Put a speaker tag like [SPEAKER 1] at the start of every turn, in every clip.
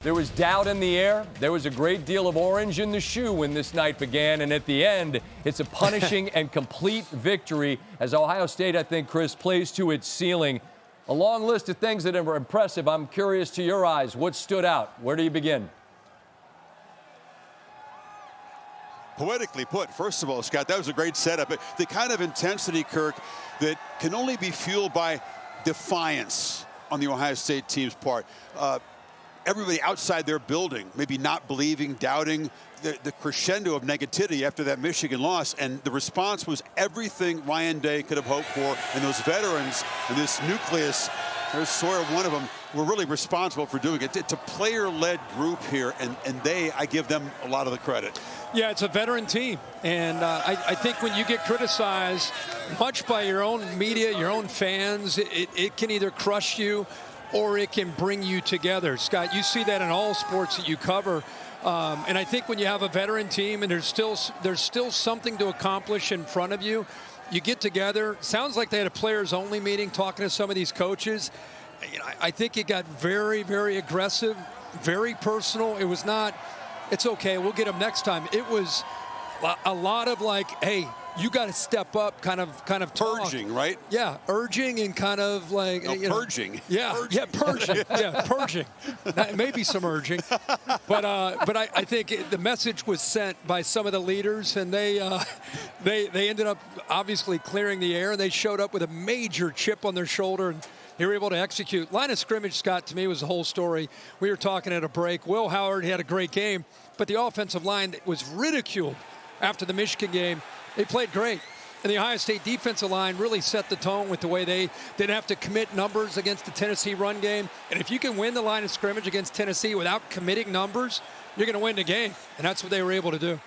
[SPEAKER 1] There was doubt in the air. There was a great deal of orange in the shoe when this night began. And at the end, it's a punishing and complete victory as Ohio State, I think, Chris, plays to its ceiling. A long list of things that are impressive. I'm curious to your eyes. What stood out? Where do you begin?
[SPEAKER 2] Poetically put, first of all, Scott, that was a great setup. The kind of intensity, Kirk, that can only be fueled by defiance on the Ohio State team's part. Everybody outside their building, maybe not believing, doubting, the crescendo of negativity after that Michigan loss, and the response was everything Ryan Day could have hoped for, and those veterans and this nucleus, there's Sawyer, one of them, were really responsible for doing it. It's a player-led group here, and I give them a lot of the credit.
[SPEAKER 3] Yeah, it's a veteran team, and I think when you get criticized much by your own media, your own fans, it can either crush you or it can bring you together. Scott, you see that in all sports that you cover. And I think when you have a veteran team and there's still something to accomplish in front of you, you get together. Sounds like they had a players-only meeting talking to some of these coaches. I think it got very, very aggressive, very personal. It was not, it's okay, we'll get them next time. It was a lot of like, hey, you got to step up, kind of talk.
[SPEAKER 2] Urging, right?
[SPEAKER 3] Yeah, urging and kind of like
[SPEAKER 2] purging.
[SPEAKER 3] Yeah, purging. Yeah, purging. Maybe some urging, but I think the message was sent by some of the leaders, and they ended up obviously clearing the air. They showed up with a major chip on their shoulder, and they were able to execute. Line of scrimmage, Scott, to me was the whole story. We were talking at a break. Will Howard had a great game, but the offensive line was ridiculed after the Michigan game. They played great. And the Ohio State defensive line really set the tone with the way they didn't have to commit numbers against the Tennessee run game. And if you can win the line of scrimmage against Tennessee without committing numbers, you're going to win the game. And that's what they were able to do.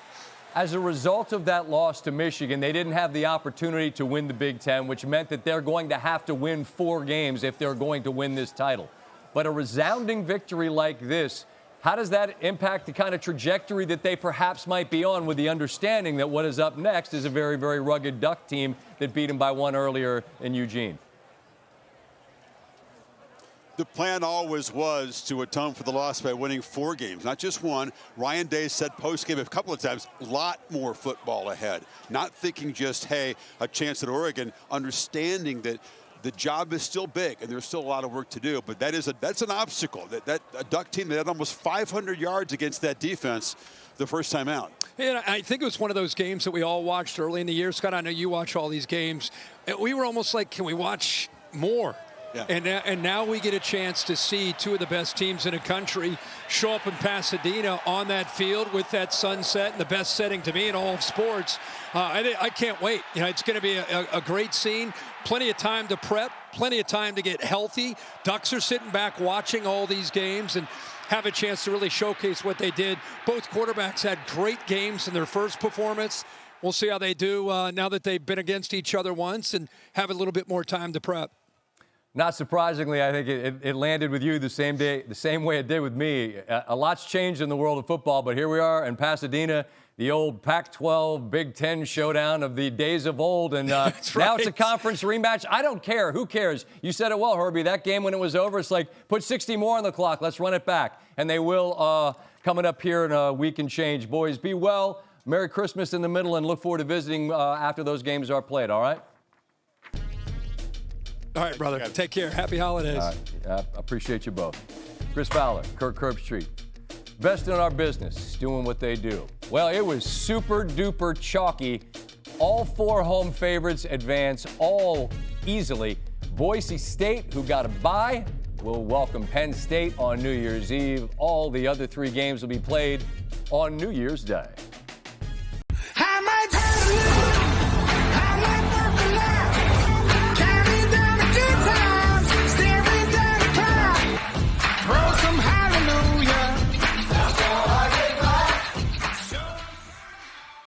[SPEAKER 1] As a result of that loss to Michigan, they didn't have the opportunity to win the Big Ten, which meant that they're going to have to win 4 games if they're going to win this title. But a resounding victory like this, how does that impact the kind of trajectory that they perhaps might be on, with the understanding that what is up next is a very, very rugged Duck team that beat them by 1 earlier in Eugene?
[SPEAKER 2] The plan always was to atone for the loss by winning 4 games, not just 1. Ryan Day said post-game a couple of times, a lot more football ahead. Not thinking just, hey, a chance at Oregon, understanding that the job is still big and there's still a lot of work to do, but that's an obstacle. That a Duck team that had almost 500 yards against that defense the first time out.
[SPEAKER 3] And I think it was one of those games that we all watched early in the year. Scott, I know you watch all these games. We were almost like, can we watch more?
[SPEAKER 2] Yeah.
[SPEAKER 3] And now we get a chance to see 2 of the best teams in the country show up in Pasadena on that field with that sunset, and the best setting to me in all of sports. I can't wait. It's going to be a great scene. Plenty of time to prep, plenty of time to get healthy. Ducks are sitting back watching all these games and have a chance to really showcase what they did. Both quarterbacks had great games in their first performance. We'll see how they do now that they've been against each other once and have a little bit more time to prep.
[SPEAKER 1] Not surprisingly, I think it landed with you the same way it did with me. A lot's changed in the world of football, but here we are in Pasadena, the old Pac-12 Big Ten showdown of the days of old, and now it's a conference rematch. I don't care. Who cares? You said it well, Herbie. That game, when it was over, it's like, put 60 more on the clock. Let's run it back. And they will coming up here in a week and change. Boys, be well. Merry Christmas in the middle, and look forward to visiting after those games are played, all right?
[SPEAKER 3] All right, brother. Take care. Happy holidays.
[SPEAKER 1] All right. I appreciate you both. Chris Fowler, Kirk Herbstreit. Best in our business, doing what they do. Well, it was super duper chalky. All 4 home favorites advance, all easily. Boise State, who got a bye, will welcome Penn State on New Year's Eve. All the other 3 games will be played on New Year's Day.